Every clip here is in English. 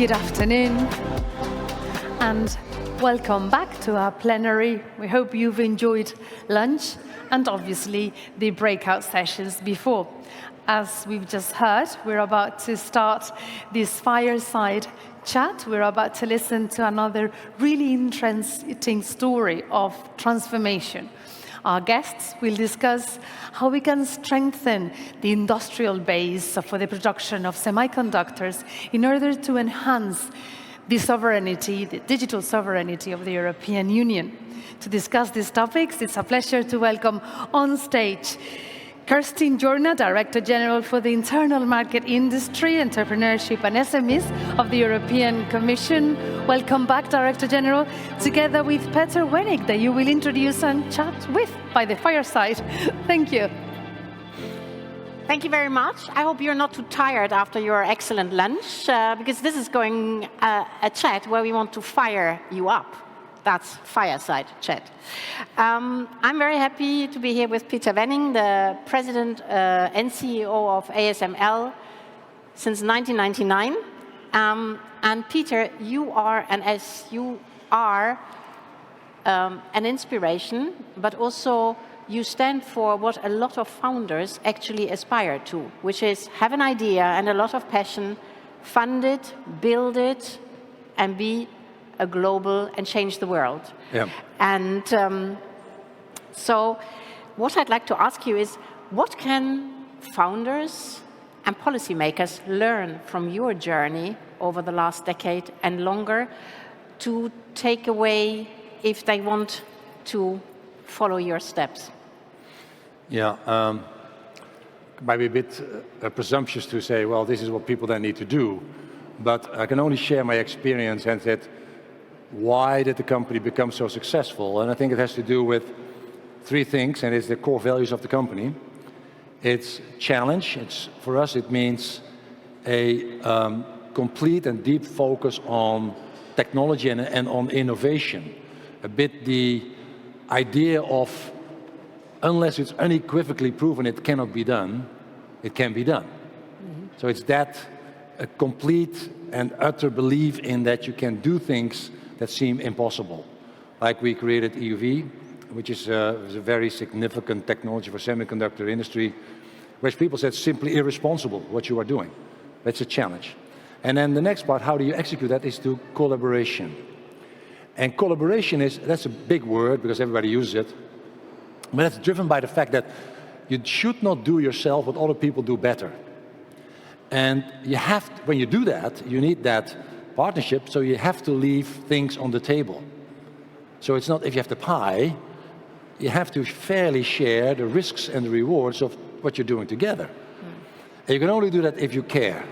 Good afternoon, and welcome back to our plenary. We hope you've enjoyed lunch and obviously the breakout sessions before. As we've just heard, we're about to start this fireside chat. We're about to listen to another really interesting story of transformation. Our guests will discuss how we can strengthen the industrial base for the production of semiconductors in order to enhance the sovereignty, the digital sovereignty of the European Union. To discuss these topics, it's a pleasure to welcome on stage Kerstin Jorna, Director General for the Internal Market Industry, Entrepreneurship and SMEs of the European Commission. Welcome back, Director General, together with Peter Wenig, that you will introduce and chat with by the fireside. Thank you. Thank you very much. I hope you're not too tired after your excellent lunch, because this is going a chat where we want to fire you up. That's fireside chat. I'm very happy to be here with Peter Wenig, the President and CEO of ASML since 1999. And Peter, you are, and as you are, an inspiration, but also you stand for what a lot of founders actually aspire to, which is have an idea and a lot of passion, fund it, build it, and be a global and change the world. Yeah. And so what I'd like to ask you is, what can founders and policymakers learn from your journey over the last decade and longer to take away if they want to follow your steps? Yeah, might be a bit presumptuous to say, well, this is what people then need to do, but I can only share my experience and that why did the company become so successful? And I think it has to do with three things, and it's the core values of the company. It's challenge. For us, it means a complete and deep focus on technology and on innovation. A bit the idea of, unless it's unequivocally proven it cannot be done, it can be done. Mm-hmm. So it's that a complete and utter belief in that you can do things that seem impossible. Like we created EUV, which is a very significant technology for semiconductor industry, which people said simply irresponsible what you are doing. That's a challenge. And then the next part, how do you execute that, is through collaboration. And collaboration that's a big word because everybody uses it, but it's driven by the fact that you should not do yourself what other people do better. And you have to, when you do that, you need that partnership, so you have to leave things on the table. So it's not if you have the pie, you have to fairly share the risks and the rewards of what you're doing together. And you can only do that if you care.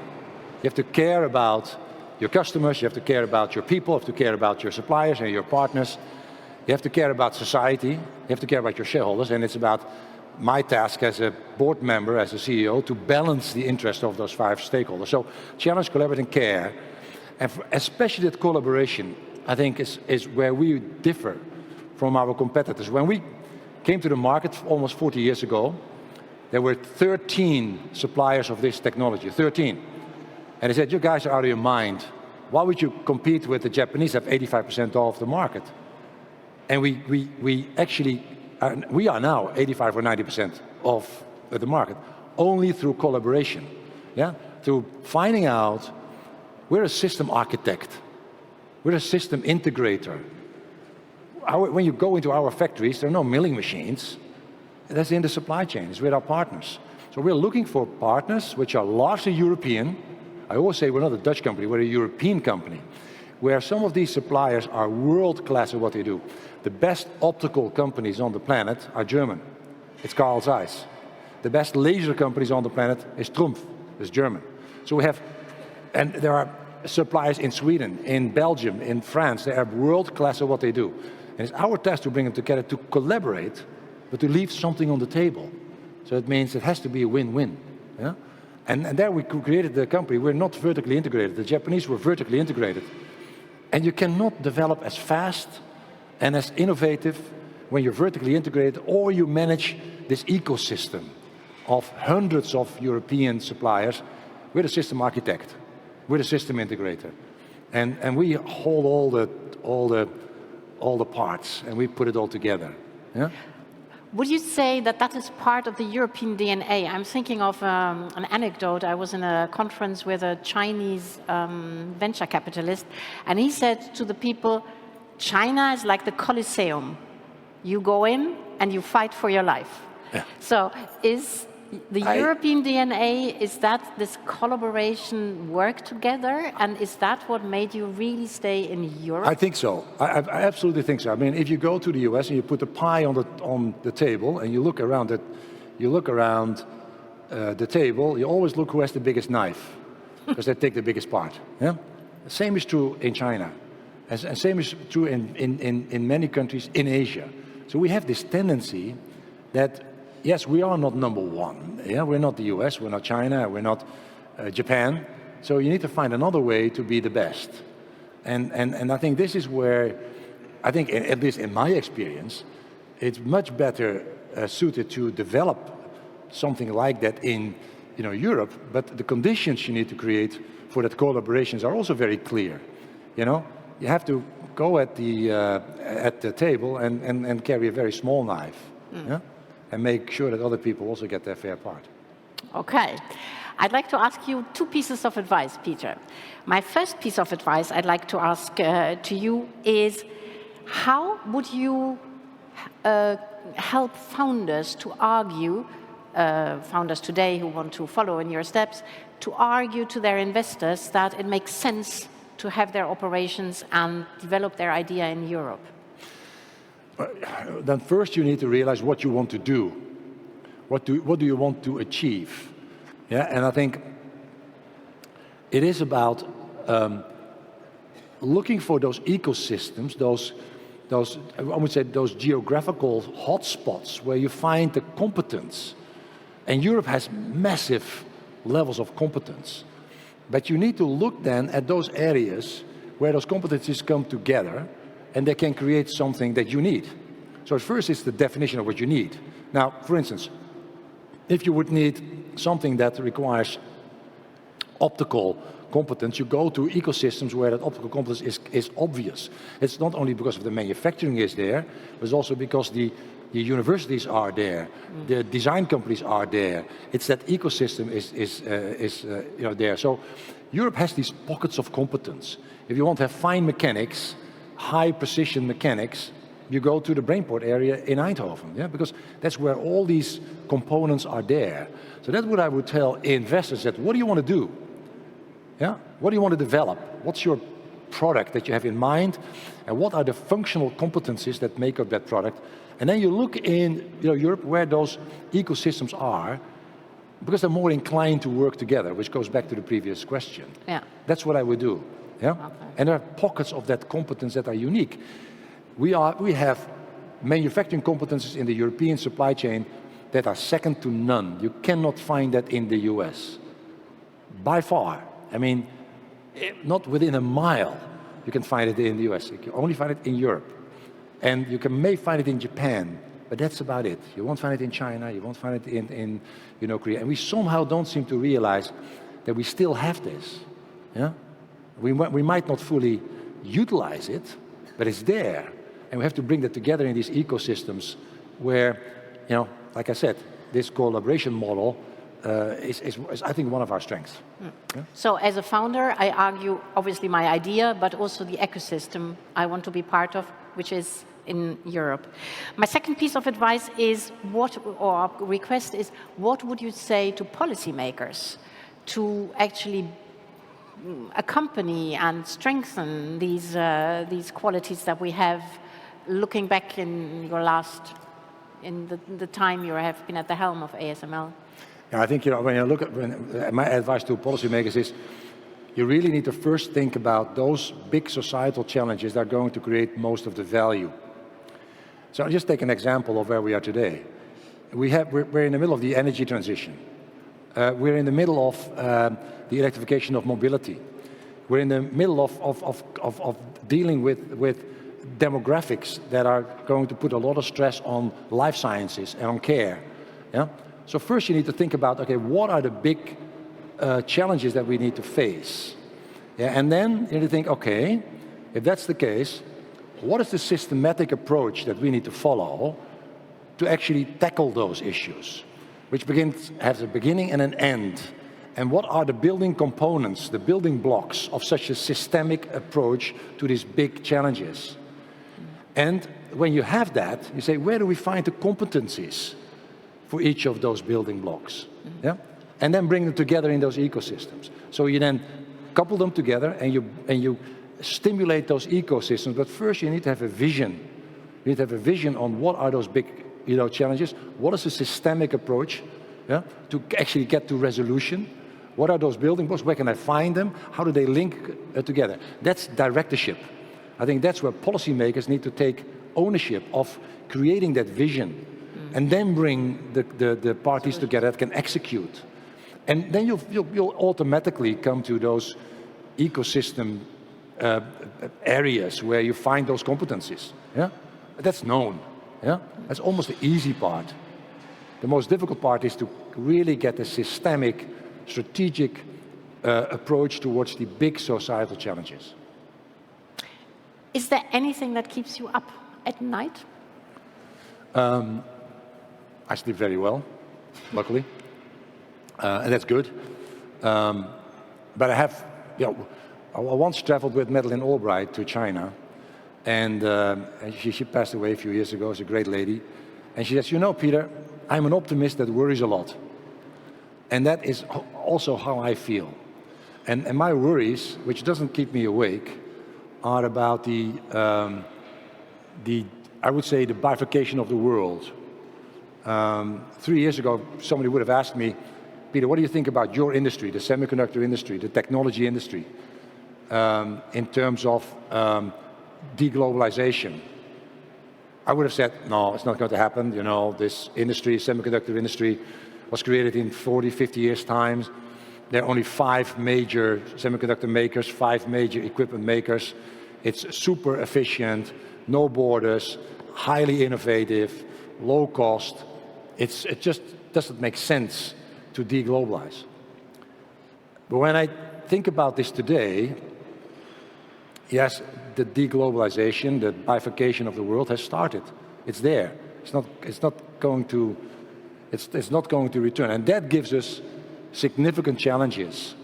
You have to care about your customers, you have to care about your people, you have to care about your suppliers and your partners. You have to care about society, you have to care about your shareholders, and it's about my task as a board member, as a CEO, to balance the interest of those 5 stakeholders. So challenge, collaborate, and care. And especially that collaboration, I think, is where we differ from our competitors. When we came to the market almost 40 years ago, there were 13 suppliers of this technology, 13. And they said, you guys are out of your mind. Why would you compete with the Japanese that have 85% of the market? And we actually, we are now 85 or 90% of the market, only through collaboration, yeah? Through finding out, we're a system architect, we're a system integrator. When you go into our factories, there are no milling machines. That's in the supply chain, it's with our partners. So we're looking for partners which are largely European. I always say we're not a Dutch company, we're a European company, where some of these suppliers are world-class at what they do. The best optical companies on the planet are German. It's Carl Zeiss. The best laser companies on the planet is Trumpf, it's German. So we have, and there are suppliers in Sweden, in Belgium, in France. They are world-class at what they do. And it's our task to bring them together to collaborate, but to leave something on the table. So it means it has to be a win-win. Yeah? And there we created the company. We're not vertically integrated. The Japanese were vertically integrated. And you cannot develop as fast and as innovative when you're vertically integrated, or you manage this ecosystem of hundreds of European suppliers. We're the system architect. We're the system integrator. And we hold all the parts, and we put it all together. Yeah? Would you say that that is part of the European DNA? I'm thinking of an anecdote. I was in a conference with a Chinese venture capitalist, and he said to the people, China is like the Colosseum. You go in and you fight for your life. Yeah. So is the European DNA, is that this collaboration work together? And is that what made you really stay in Europe? I think so. I absolutely think so. I mean, if you go to the US and you put a pie on the table and you look around the table, you always look who has the biggest knife, because they take the biggest part. Yeah? The same is true in China. And same is true in many countries in Asia. So we have this tendency that, yes, we are not number one. Yeah? We're not the US, we're not China, we're not Japan. So you need to find another way to be the best. And I think this is where, I think, at least in my experience, it's much better suited to develop something like that in Europe, but the conditions you need to create for that collaborations are also very clear. You have to go at the table and carry a very small knife. Yeah? And make sure that other people also get their fair part. Okay. I'd like to ask you 2 pieces of advice, Peter. My first piece of advice I'd like to ask to you is, how would you help founders to argue, founders today who want to follow in your steps, to argue to their investors that it makes sense to have their operations and develop their idea in Europe? Then first you need to realize what you want to do. What do you want to achieve? Yeah, and I think it is about looking for those ecosystems, those I would say those geographical hotspots where you find the competence. And Europe has massive levels of competence. But you need to look then at those areas where those competencies come together and they can create something that you need. So at first it's the definition of what you need. Now, for instance, if you would need something that requires optical competence, you go to ecosystems where that optical competence is obvious. It's not only because of the manufacturing is there, but it's also because the universities are there, the design companies are there. It's that ecosystem is there. So Europe has these pockets of competence. If you want to have fine mechanics, high precision mechanics, you go to the Brainport area in Eindhoven, yeah? Because that's where all these components are there. So that's what I would tell investors, that what do you want to do? Yeah? What do you want to develop? What's your product that you have in mind? And what are the functional competencies that make up that product? And then you look in Europe where those ecosystems are, because they're more inclined to work together, which goes back to the previous question. Yeah. That's what I would do. Yeah? Okay. And there are pockets of that competence that are unique. We have manufacturing competences in the European supply chain that are second to none. You cannot find that in the US. By far. I mean, not within a mile you can find it in the US. You can only find it in Europe. And you may find it in Japan, but that's about it. You won't find it in China, you won't find it in Korea. And we somehow don't seem to realize that we still have this. Yeah? We might not fully utilize it, but it's there. And we have to bring that together in these ecosystems where, like I said, this collaboration model is I think, one of our strengths. Yeah? So as a founder, I argue, obviously, my idea, but also the ecosystem I want to be part of, which is in Europe. My second piece of advice is, request is, what would you say to policymakers to actually accompany and strengthen these qualities that we have, looking back in the time you have been at the helm of ASML? Yeah, I think when you look at my advice to policymakers is, you really need to first think about those big societal challenges that are going to create most of the value. So I'll just take an example of where we are today. We're in the middle of the energy transition. We're in the middle of the electrification of mobility. We're in the middle of dealing with demographics that are going to put a lot of stress on life sciences and on care. Yeah? So first you need to think about, okay, what are the big challenges that we need to face? Yeah, and then you think, okay, if that's the case, what is the systematic approach that we need to follow to actually tackle those issues, which has a beginning and an end? And what are the building components, the building blocks of such a systemic approach to these big challenges? And when you have that, you say, where do we find the competencies for each of those building blocks? Yeah? And then bring them together in those ecosystems. So you then couple them together and you stimulate those ecosystems. But first you need to have a vision. You need to have a vision on what are those big challenges. What is a systemic approach, yeah, to actually get to resolution? What are those building blocks? Where can I find them? How do they link together? That's directorship. I think that's where policymakers need to take ownership of creating that vision, and then bring the parties together that can execute. And then you'll automatically come to those ecosystem areas where you find those competencies. Yeah? That's known. Yeah? That's almost the easy part. The most difficult part is to really get a systemic, strategic approach towards the big societal challenges. Is there anything that keeps you up at night? I sleep very well, luckily, and that's good. But I have, I once traveled with Madeleine Albright to China, and she passed away a few years ago. She's a great lady, and she says, you know, Peter, I'm an optimist that worries a lot, and that is also how I feel. And my worries, which doesn't keep me awake, are about I would say, the bifurcation of the world. 3 years ago, somebody would have asked me, Peter, what do you think about your industry, the semiconductor industry, the technology industry, in terms of deglobalization? I would have said, no, it's not going to happen. You know, this industry, semiconductor industry, was created in 40, 50 years' time. There are only 5 major semiconductor makers, 5 major equipment makers. It's super efficient, no borders, highly innovative, low cost. It just doesn't make sense to deglobalize. But when I think about this today, yes, the deglobalization, the bifurcation of the world has started. It's there. It's not going to return, and that gives us significant challenges,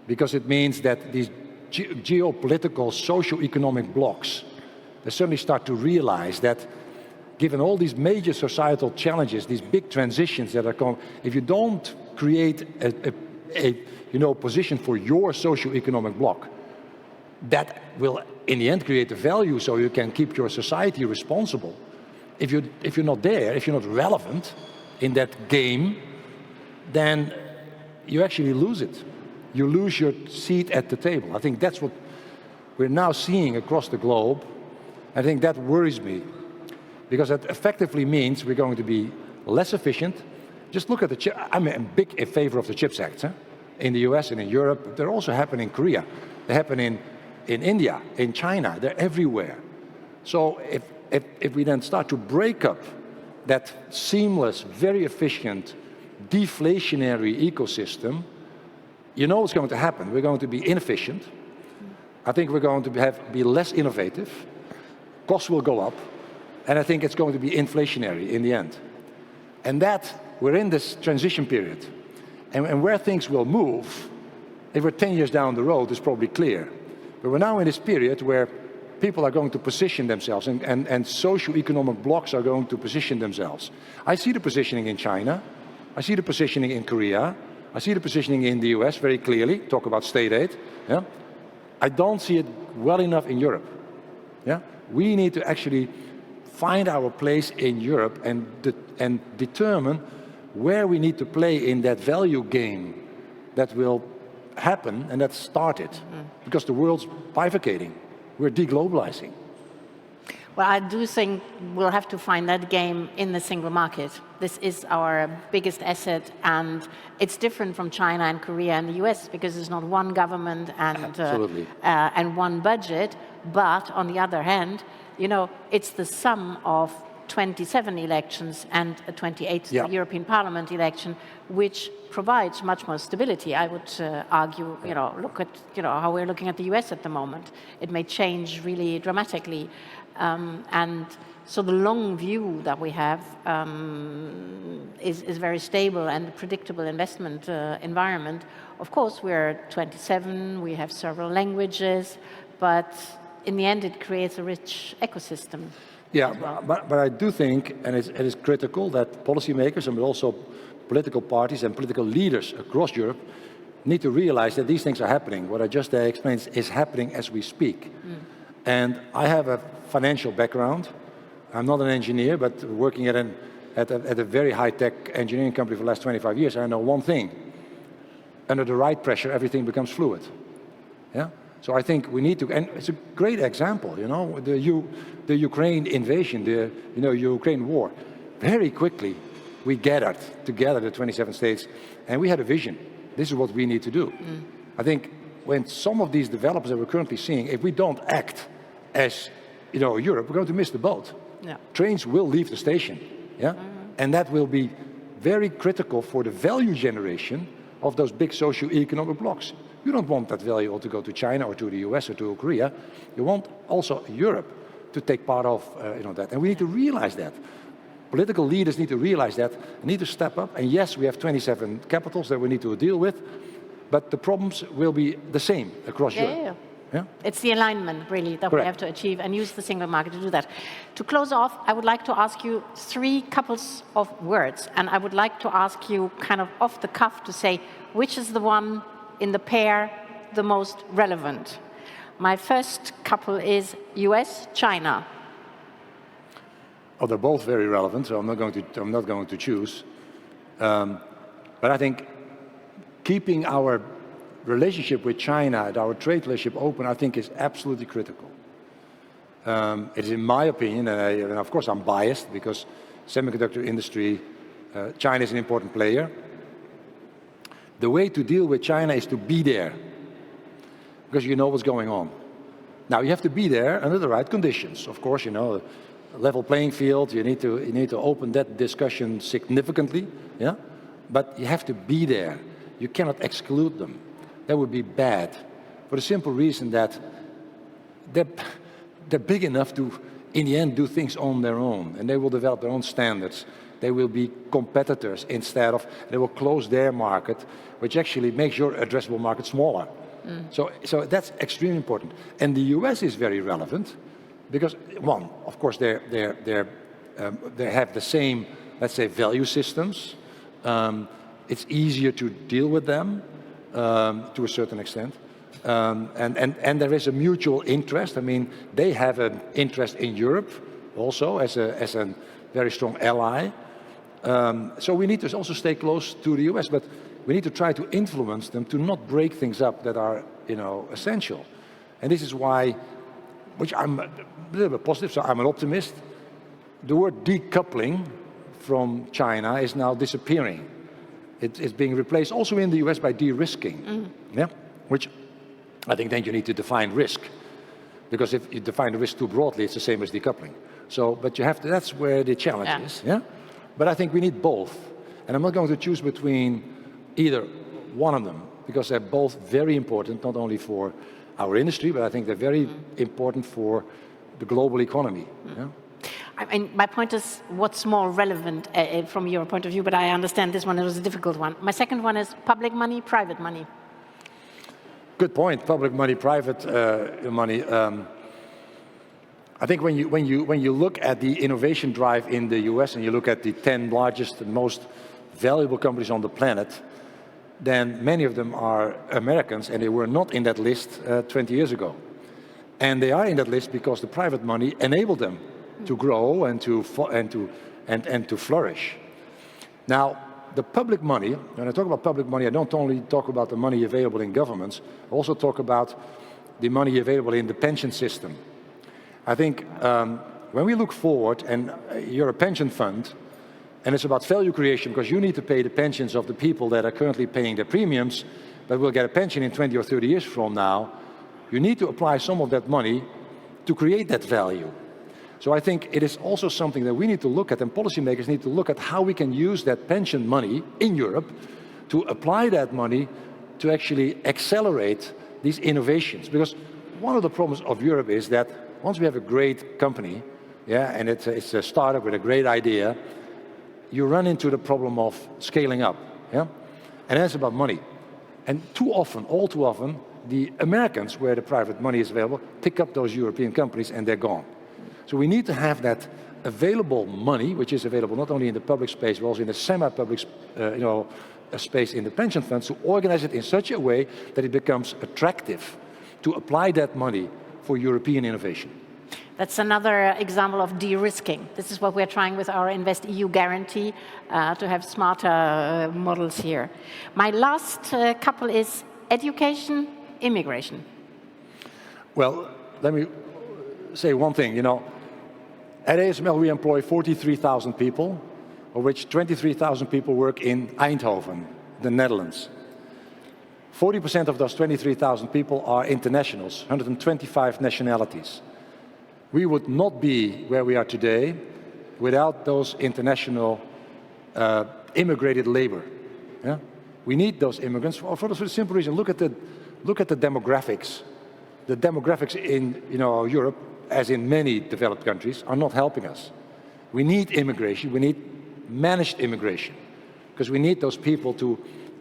because it means that these geopolitical, socio-economic blocks, they certainly start to realize that given all these major societal challenges, these big transitions that are coming, if you don't create a position for your socio-economic bloc, that will in the end create the value so you can keep your society responsible. If you're not there, if you're not relevant in that game, then you actually lose it. You lose your seat at the table. I think that's what we're now seeing across the globe. I think that worries me, because that effectively means we're going to be less efficient. Just look at the chip. I'm big in favor of the CHIPS Act, in the US and in Europe. They're also happening in Korea. They happen in India, in China. They're everywhere. So if we then start to break up that seamless, very efficient, deflationary ecosystem, you know what's going to happen. We're going to be inefficient. I think we're going to be less innovative. Costs will go up. And I think it's going to be inflationary in the end. And that, we're in this transition period. And where things will move, if we're 10 years down the road, is probably clear. But we're now in this period where people are going to position themselves, and socio-economic blocks are going to position themselves. I see the positioning in China. I see the positioning in Korea. I see the positioning in the US very clearly. Talk about state aid. Yeah? I don't see it well enough in Europe. Yeah? We need to actually find our place in Europe and determine where we need to play in that value game that will happen, and that started. Because the world's bifurcating. We're deglobalizing. Well, I do think we'll have to find that game in the single market. This is our biggest asset, and it's different from China and Korea and the US, because it's not one government and one budget. But on the other hand, you know, it's the sum of 27 elections and a 28th Yeah. European Parliament election, which provides much more stability. I would argue, look at how we're looking at the US at the moment. It may change really dramatically, and so the long view that we have is very stable and a predictable investment environment. Of course, we're 27, we have several languages, but in the end, it creates a rich ecosystem. Yeah, well. but I do think, and it is critical, that policymakers and also political parties and political leaders across Europe need to realize that these things are happening. What I just explained is happening as we speak. And I have a financial background. I'm not an engineer, but working at a very high-tech engineering company for the last 25 years, I know one thing. Under the right pressure, everything becomes fluid. Yeah? So I think we need to, and it's a great example, the Ukraine invasion, the Ukraine war. Very quickly, we gathered together, the 27 states, and we had a vision. This is what we need to do. I think when some of these developments that we're currently seeing, if we don't act as Europe, we're going to miss the boat. Yeah. Trains will leave the station, yeah? And that will be very critical for the value generation of those big socio-economic blocks. You don't want that value all to go to China or to the US or to Korea. You want also Europe to take part of that. And we need to realize that. Political leaders need to realize that, need to step up. And yes, we have 27 capitals that we need to deal with, but the problems will be the same across Europe. Yeah? It's the alignment, really, that Correct. we have to achieve and use the single market to do that. To close off, I would like to ask you 3 couples of words, and I would like to ask you kind of off the cuff to say which is the one in the pair the most relevant. My first couple is US, China. Oh, they're both very relevant, so I'm not going to choose. But I think keeping our relationship with China, our trade relationship open, I think is absolutely critical. It is in my opinion, and of course I'm biased because semiconductor industry, China is an important player. The way to deal with China is to be there, because you know what's going on. Now you have to be there under the right conditions. Of course, level playing field, you need to open that discussion significantly, yeah? But you have to be there. You cannot exclude them. That would be bad, for the simple reason that they're big enough to, in the end, do things on their own, and they will develop their own standards. They will be competitors instead of, they will close their market, which actually makes your addressable market smaller. So that's extremely important. And the US is very relevant because, one, of course, they have the same, let's say, value systems. It's easier to deal with them to a certain extent. And there is a mutual interest. I mean, they have an interest in Europe also as a very strong ally. So we need to also stay close to the US, but we need to try to influence them to not break things up that are, essential. And this is why, which I'm a little bit positive, so I'm an optimist. The word decoupling from China is now disappearing. It's being replaced also in the US by de-risking, yeah? Which I think then you need to define risk, because if you define the risk too broadly, it's the same as decoupling. So, but you have to, that's where the challenge is, yeah? But I think we need both. And I'm not going to choose between either one of them, because they're both very important, not only for our industry, but I think they're very important for the global economy. Yeah? I mean, my point is what's more relevant from your point of view, but I understand this one, it was a difficult one. My second one is public money, private money. Good point, public money, private money. I think when you look at the innovation drive in the US and you look at the 10 largest and most valuable companies on the planet, then many of them are Americans, and they were not in that list 20 years ago. And they are in that list because the private money enabled them to grow and to flourish. Now, the public money, when I talk about public money, I don't only talk about the money available in governments, I also talk about the money available in the pension system. I think when we look forward, and you're a pension fund, and it's about value creation, because you need to pay the pensions of the people that are currently paying their premiums, but will get a pension in 20 or 30 years from now, you need to apply some of that money to create that value. So I think it is also something that we need to look at, and policymakers need to look at how we can use that pension money in Europe to apply that money to actually accelerate these innovations. Because one of the problems of Europe is that once we have a great company, yeah, and it's a startup with a great idea, you run into the problem of scaling up, yeah? And that's about money. And too often, all too often, the Americans, where the private money is available, pick up those European companies and they're gone. So we need to have that available money, which is available not only in the public space, but also in the semi-public space in the pension funds, to organize it in such a way that it becomes attractive to apply that money for European innovation. That's another example of de-risking. This is what we're trying with our InvestEU guarantee, to have smarter models here. My last couple is education, immigration. Well, let me say one thing. At ASML we employ 43,000 people, of which 23,000 people work in Eindhoven, the Netherlands. 40% of those 23,000 people are internationals, 125 nationalities. We would not be where we are today without those international immigrated labor. Yeah? We need those immigrants for the simple reason. Look at the demographics. The demographics in Europe, as in many developed countries, are not helping us. We need immigration. We need managed immigration, because we need those people to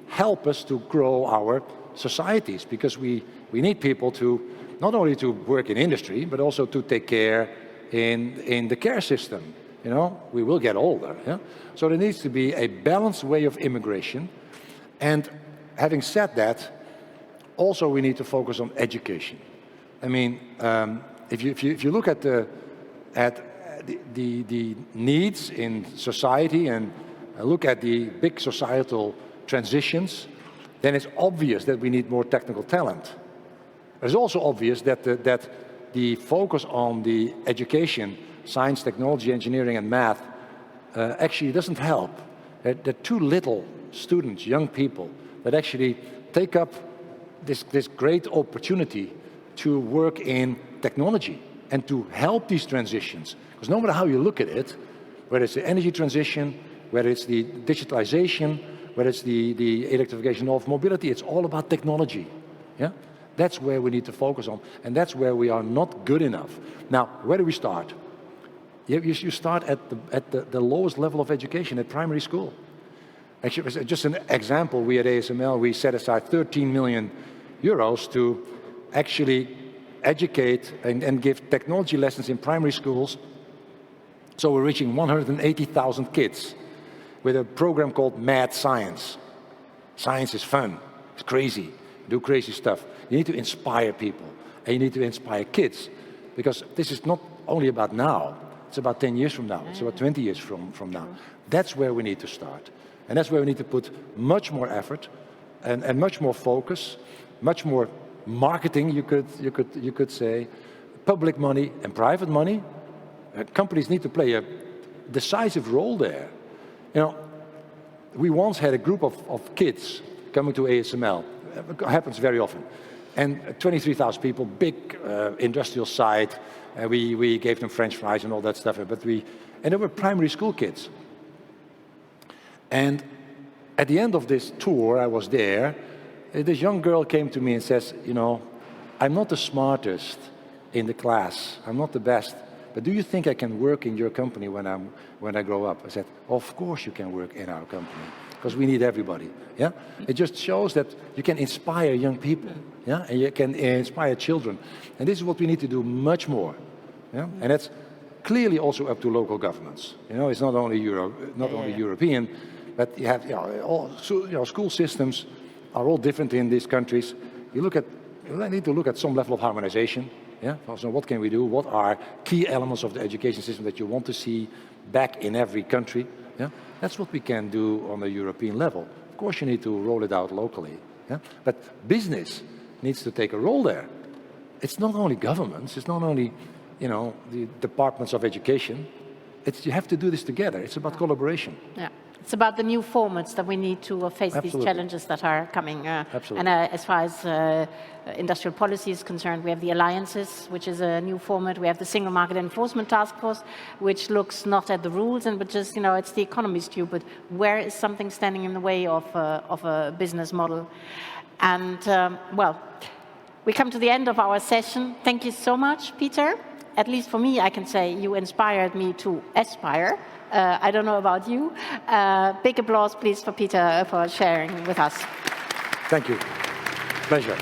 help us to grow our societies, because we need people to not only to work in industry, but also to take care in the care system. We will get older. Yeah? So there needs to be a balanced way of immigration. And having said that, also we need to focus on education. I mean, if you look at the needs in society and look at the big societal transitions, then it's obvious that we need more technical talent. It's also obvious that the focus on the education, science, technology, engineering, and math actually doesn't help. There are too little students, young people, that actually take up this great opportunity to work in technology and to help these transitions. Because no matter how you look at it, whether it's the energy transition, whether it's the digitalization, whether it's the electrification of mobility, it's all about technology. Yeah? That's where we need to focus on, and that's where we are not good enough. Now, where do we start? You start at the lowest level of education, at primary school. Actually, just an example, we at ASML, we set aside 13 million euros to actually educate and give technology lessons in primary schools. So we're reaching 180,000 kids with a program called Mad Science. Science is fun, it's crazy, do crazy stuff. You need to inspire people, and you need to inspire kids, because this is not only about now, it's about 10 years from now, it's about 20 years from now. That's where we need to start. And that's where we need to put much more effort and much more focus, much more marketing, you could say, public money and private money. Companies need to play a decisive role there. We once had a group of kids coming to ASML. It happens very often. And 23,000 people, big industrial site. We gave them French fries and all that stuff. And they were primary school kids. And at the end of this tour, I was there. This young girl came to me and says, I'm not the smartest in the class. I'm not the best. But do you think I can work in your company when I grow up? I said, of course you can work in our company, because we need everybody. Yeah? It just shows that you can inspire young people. Yeah? And you can inspire children. And this is what we need to do much more. Yeah? And that's clearly also up to local governments. It's not only European, but you have school systems are all different in these countries. You need to look at some level of harmonization. Yeah? So what can we do? What are key elements of the education system that you want to see back in every country? Yeah? That's what we can do on a European level. Of course, you need to roll it out locally. Yeah? But business needs to take a role there. It's not only governments, it's not only the departments of education. you have to do this together. It's about collaboration. Yeah. It's about the new formats that we need to face Absolutely. these challenges that are coming. Absolutely. And as far as industrial policy is concerned, we have the alliances, which is a new format. We have the Single Market Enforcement Task Force, which looks not at the rules, but just, it's the economy stupid. Where is something standing in the way of a business model? And, well, we come to the end of our session. Thank you so much, Peter. At least for me, I can say you inspired me to aspire. I don't know about you. Big applause, please, for Peter for sharing with us. Thank you. Pleasure.